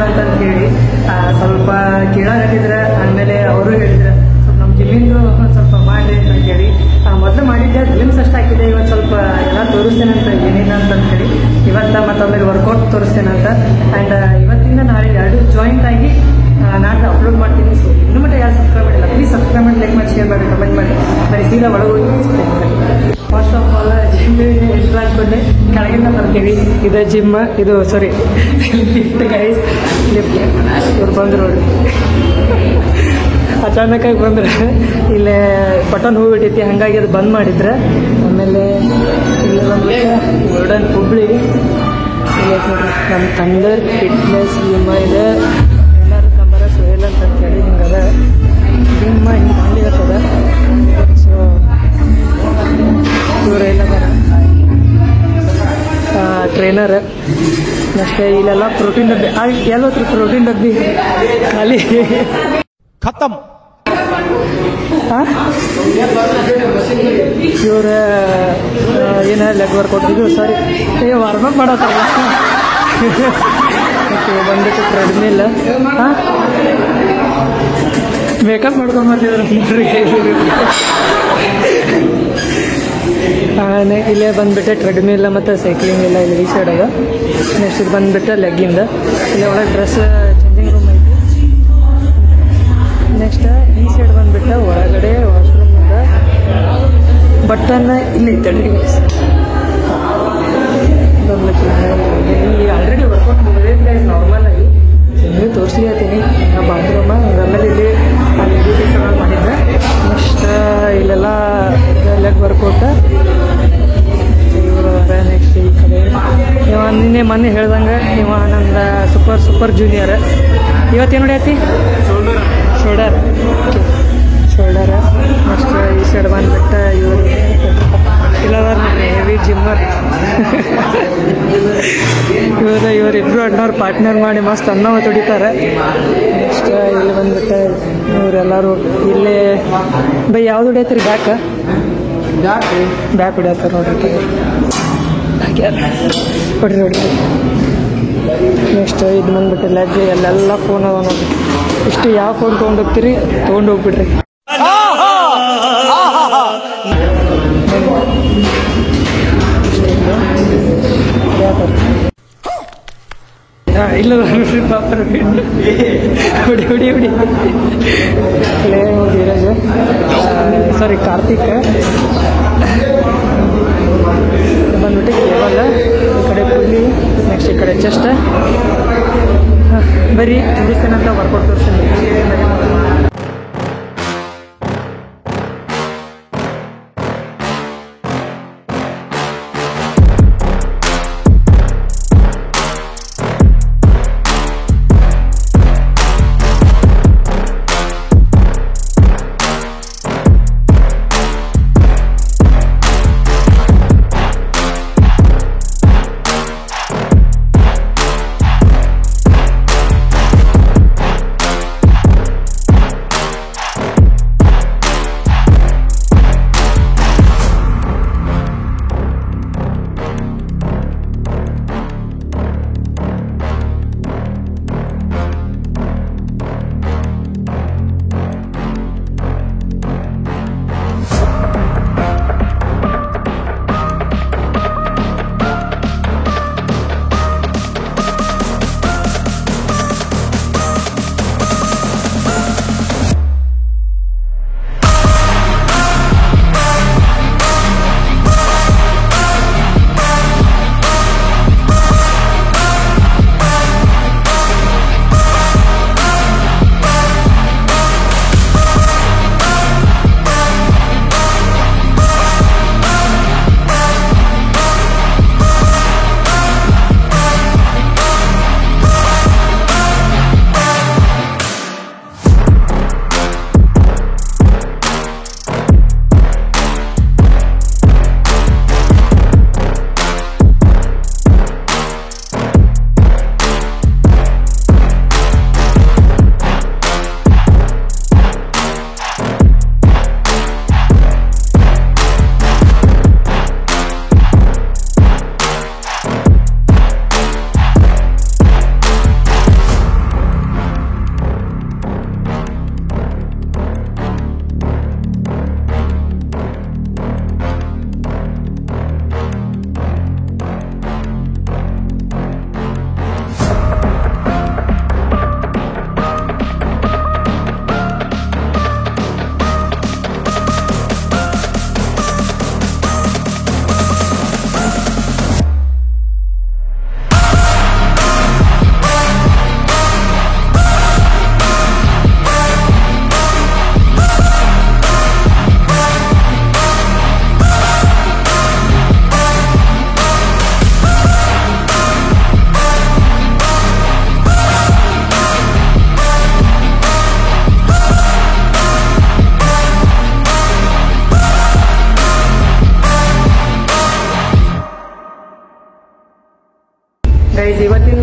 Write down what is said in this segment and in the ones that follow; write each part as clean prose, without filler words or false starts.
ಅಂತಂತ ಹೇಳಿ ಸ್ವಲ್ಪ ಕೇಳಾಕತ್ತಿದ್ರೆ. ಆಮೇಲೆ ಅವರು ಹೇಳಿದ್ರೆ ಸ್ವಲ್ಪ ನಮ್ಮ ಜಿಮ್ಮಿಂದು ಒಂದು ಸ್ವಲ್ಪ ಮಾಡಿ ಅಂತ ಹೇಳಿ. ಮೊದಲು ಮಾಡಿದ್ದೆ ಗ್ಲಿಮ್ಸ್ ಅಷ್ಟು ಹಾಕಿದ್ದೆ. ಇವತ್ತು ಸ್ವಲ್ಪ ಎಲ್ಲ ತೋರಿಸ್ತೇನೆ ಅಂತ ಏನೇನು ಅಂತಂತ ಹೇಳಿ ಇವತ್ತು ಮತ್ತು ಆಮೇಲೆ ವರ್ಕೌಟ್ ತೋರಿಸ್ತೇನೆ ಅಂತ. ಆ್ಯಂಡ್ ಇವತ್ತಿಂದ ನಾಳೆ 2 ಜಾಯಿಂಟ್ ಆಗಿ ನಾಳೆ ಅಪ್ಲೋಡ್ ಮಾಡ್ತೀನಿ. ಸೊ ಇನ್ನೂ ಮಟ್ಟ ಯಾರು ಸಬ್ಸ್ಕ್ರೈಬ್ ಮಾಡಿಲ್ಲ, ಪ್ಲೀಸ್ ಸಬ್ಸ್ಕ್ರೈಬ್ ಮಾಡಿ, ಲೈಕ್ ಮಾಡಿ, ಶೇರ್ ಮಾಡಿ, ಕಮೆಂಟ್ ಮಾಡಿ. ಬರೀ ಸೀದಾ ಒಳಗೆ first of all gym entry ಹಾಕ್ಕೊಂಡೆ ಕೆಳಗಿಂದ ಬರ್ತೀವಿ. ಇದು ಜಿಮ್, ಇದು ಸಾರಿ ಲಿಫ್ಟ್ ಗೈಸ್, ಲಿಫ್ಟ್. ಇವ್ರು ಬಂದ್ರು ನೋಡಿ, ಅಚಾನಕ್ಕಾಗಿ ಬಂದ್ರೆ ಇಲ್ಲೇ ಬಟನ್ ಹೋಗ್ಬಿಟ್ಟೈತಿ, ಹಾಗಾಗಿ ಅದು ಬಂದ್ ಮಾಡಿದ್ರೆ. ಆಮೇಲೆ ಇಲ್ಲಿ ಬಂದ್ಬಿಟ್ಟು ಗೋಲ್ಡನ್ ಹುಬ್ಳಿ ಇಲ್ಲಿ ನೋಡ್ರಿ, ನಮ್ಮ ಥಂಡರ್ ಫಿಟ್ನೆಸ್ ಜಿಮ್ ಇದೆ. ಎಲ್ಲರೂ ಕಂಬರ ಸೋಯಲ್ ಅಂತ ಹೇಳಿ ಹಿಂಗದ ಜಿಮ್ ಹಿಂಗೆ ಮಾಡಿರ್ತದ. ಸೊ ಇವರೆಲ್ಲ ಟ್ರೈನರ್. ಅಷ್ಟೇ ಇಲ್ಲೆಲ್ಲ ಪ್ರೋಟೀನ್ ಡಬ್ಬಿ ಎಲ್ಲೋತ್ರ ಪ್ರೋಟೀನ್ ಡಬ್ಬಿ ಖಾಲಿ ಖತಮ್. ಇವ್ರ ಏನ ಲೆಗ್ ವರ್ಕೌಟ್, ಇದು ಸಾರಿ ವಾರ್ಮಪ್ ಮಾಡತ್ತಾರ. ಬಂದ್ಬಿಟ್ಟು ಟ್ರೆಡ್ಮಿಲ್ ಮೇಕಪ್ ಮಾಡ್ಕೊಂಬರ್ತಿದ್ರು ನೋಡ್ರಿ. ಇಲ್ಲೇ ಬಂದ್ಬಿಟ್ಟೆ ಟ್ರೆಡ್ಮಿಲ್ ಮತ್ತು ಸೈಕ್ಲಿಂಗ್ ಎಲ್ಲ ಇಲ್ಲಿ ಈ ಸೈಡ್ ಅದ. ನೆಕ್ಸ್ಟ್ ಇದು ಬಂದ್ಬಿಟ್ಟು ಲೆಗ್ಗಿಂದ. ಇಲ್ಲಿ ಒಳಗೆ ಡ್ರೆಸ್ ಚೇಂಜಿಂಗ್ ರೂಮ್ ಐತಿ. ನೆಕ್ಸ್ಟ್ ಈ ಸೈಡ್ ಬಂದ್ಬಿಟ್ಟು ಒಳಗಡೆ ವಾಶ್ರೂಮಿಂದ ಬಟನ್ ಇಲ್ಲಿ ಇತ್ತಡಿ ಬಂದ್ಬಿಟ್ಟು ಈಗ ಆಲ್ರೆಡಿ ವರ್ಕೌಟ್ ಮುಗಿದೈತೆ ಗೈಸ್. ನಾರ್ಮಲ್ ಆಗಿ ನಿಮಗೆ ತೋರಿಸ್ಲಿತ್ತೀನಿ ಬಾತ್ರೂಮ. ಆಮೇಲೆ ಇಲ್ಲಿ ಲೇಡೀಸ್ ಮಾಡಿದ್ದೆ. ನೆಕ್ಸ್ಟ್ ಇಲ್ಲೆಲ್ಲ ಲೆಗ್ ವರ್ಕೌಟ್. ಇವರು ನೆಕ್ಸ್ಟ್ ಈ ಕಡೆ ಇವ ನಿನ್ನೆ ಮೊನ್ನೆ ಹೇಳ್ದಂಗೆ ಇವ ನಂದು ಸೂಪರ್ ಜೂನಿಯರ್. ಇವತ್ತೇನು ಹೊಡಿಯತಿ ಶೋಲ್ಡರ್. ನೆಕ್ಸ್ಟ್ ಈ ಸೈಡ್ ಬಂದ್ಬಿಟ್ಟು ಇವರು ಇಲ್ಲದ ನೋಡ್ರಿ ಹೆವಿ ಜಿಮ್ಮರ್. ಇವರಿಬ್ರು ಅಣ್ಣವ್ರು ಪಾರ್ಟ್ನರ್ ಮಾಡಿ ಮಸ್ತ್ ಅನ್ನವ ತುಡಿತಾರೆ. ನೆಕ್ಸ್ಟ್ ಇಲ್ಲಿ ಬಂದ್ಬಿಟ್ಟು ಇವರೆಲ್ಲರೂ ಇಲ್ಲಿ ಬೈ ಯಾವ್ದು ಹೊಡಿಯತ್ರಿ? ಬ್ಯಾಕ್ ಹೊಡಿಯತ್ತಾರೆ ನೋಡ್ರಿ. ಹೊಡ್ರಿ. ನೆಕ್ಸ್ಟ್ ಇದು ಬಂದ್ಬಿಟ್ಟು ಲೆಗ್ ಎಲ್ಲೆಲ್ಲ ಫೋನ್ ಅದ ನೋಡ್ರಿ. ಇಷ್ಟು ಯಾವ ಫೋನ್ ತೊಗೊಂಡೋಗ್ತೀರಿ ತೊಗೊಂಡೋಗ್ಬಿಡ್ರಿ. ಇಲ್ಲ ಪಾಪರ್ ಹೊಡಿ ಧೀರಜ್, ಸಾರಿ ಕಾರ್ತಿಕ್. ಬಂದ್ಬಿಟ್ಟು ಕೇಬಲ್ ಈ ಕಡೆ ಪುಲ್ಲಿ. ನೆಕ್ಸ್ಟ್ ಈ ಕಡೆ ಚೆಸ್ಟ್. ಬರೀ ತೋರಿಸ್ತೇನಂತ ವರ್ಕೌಟ್ ತೋರಿಸ್ತೇನೆ.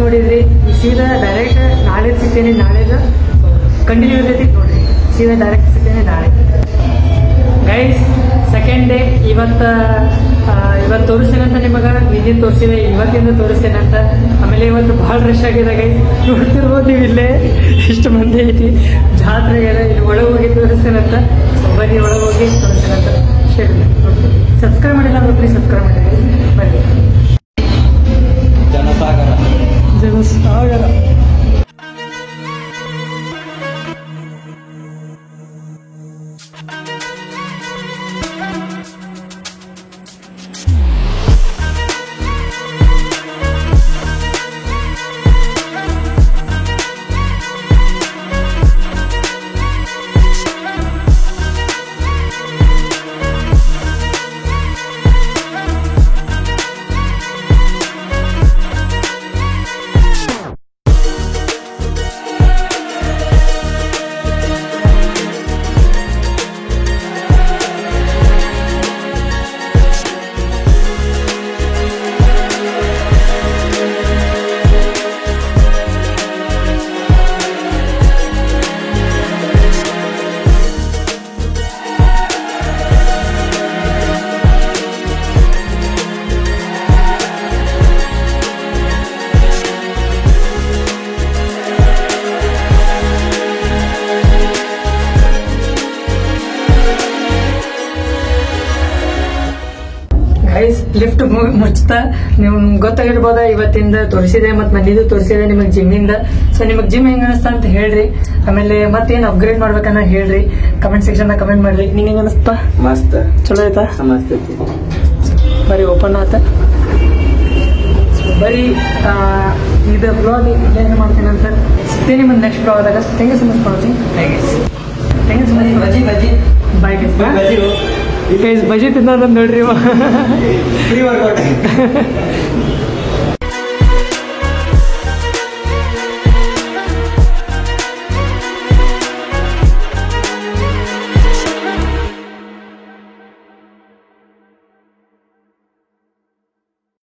ನೋಡಿದ್ರಿ. ಈ ಸೀದಾ ಡೈರೆಕ್ಟ್ ನಾಳೆ ಸಿಗ್ತೇನೆ. ನಾಳೆದು ಕಂಟಿನ್ಯೂ ಇರ್ತೈತಿ ನೋಡ್ರಿ. ಸೀದಾ ಡೈರೆಕ್ಟ್ ಸಿಗ್ತೇನೆ ನಾಳೆ. ಗೈಸ್ ಸೆಕೆಂಡ್ ಡೇ ಇವತ್ತು ತೋರಿಸ್ತೇನಂತ ನಿಮಗೆ. ನಿನ್ನೆ ತೋರಿಸಿದೆ, ಇವತ್ತಿಂದ ತೋರಿಸ್ತೇನಂತ. ಆಮೇಲೆ ಇವತ್ತು ಭಾಳ ರಶ್ ಆಗಿದೆ ಗೈಸ್, ನೋಡ್ತಿರ್ಬೋದು ನೀವು. ಇಲ್ಲೇ ಇಷ್ಟು ಮಂದಿ ಐತಿ ಜಾತ್ರೆಗೆಲ್ಲ. ಇಲ್ಲಿ ಒಳಗೆ ಹೋಗಿ ತೋರಿಸ್ತೇನಂತ. ಬರೀ ಒಳಗೆ ಹೋಗಿ ತೋರಿಸ್ತೇನಂತ. ಸಬ್ಸ್ಕ್ರೈಬ್ ಮಾಡಿಲ್ಲ ಅಂದ್ರೆ ಸಬ್ಸ್ಕ್ರೈಬ್ ಮಾಡಿ ಬನ್ನಿ. ಜನಸಾಗರ ಲಿಫ್ಟ್ ಮುಚ್ತಾ ನೀವು ಗೊತ್ತಾಗಿರ್ಬೋದ. ಇವತ್ತಿಂದ ತೋರಿಸಿದೆ ಮತ್ತು ಮನೆದು ತೋರಿಸಿದೆ ನಿಮಗೆ ಜಿಮ್ಮಿಂದ. ಸೊ ನಿಮಗೆ ಜಿಮ್ ಹೆಂಗ ಅನಿಸ್ತಾ ಅಂತ ಹೇಳ್ರಿ. ಆಮೇಲೆ ಮತ್ತೇನು ಅಪ್ಗ್ರೇಡ್ ಮಾಡ್ಬೇಕನ್ನ ಹೇಳ್ರಿ. ಕಮೆಂಟ್ ಸೆಕ್ಷನ್ ಕಮೆಂಟ್ ಮಾಡ್ರಿ. ನಿಂಗೆ ಹೆಂಗ ಅನಿಸ್ತಾ? ಮಸ್ತ್ ಚಲೋ ಆಯ್ತಾ? ಮಸ್ತ್ ಐತಿ. ಬರೀ ಓಪನ್ ಆತ. ಬರೀ ಇದು ಬ್ಲಾಗ್ ಏನು ಮಾಡ್ತೀನಿ ಅಂತ ಸಿಗ್ತೀನಿ ನಿಮ್ಮದು ನೆಕ್ಸ್ಟ್ ಬ್ಲಾಗ್ದಾಗ. Thank you so much for watching. Thank you so much. Bajji ಬಾಯ್ ಬಜ್ಜಿ ಬಜ್ಜಿ ತಿನ್ನೋದು ನೋಡ್ರಿ. Free workout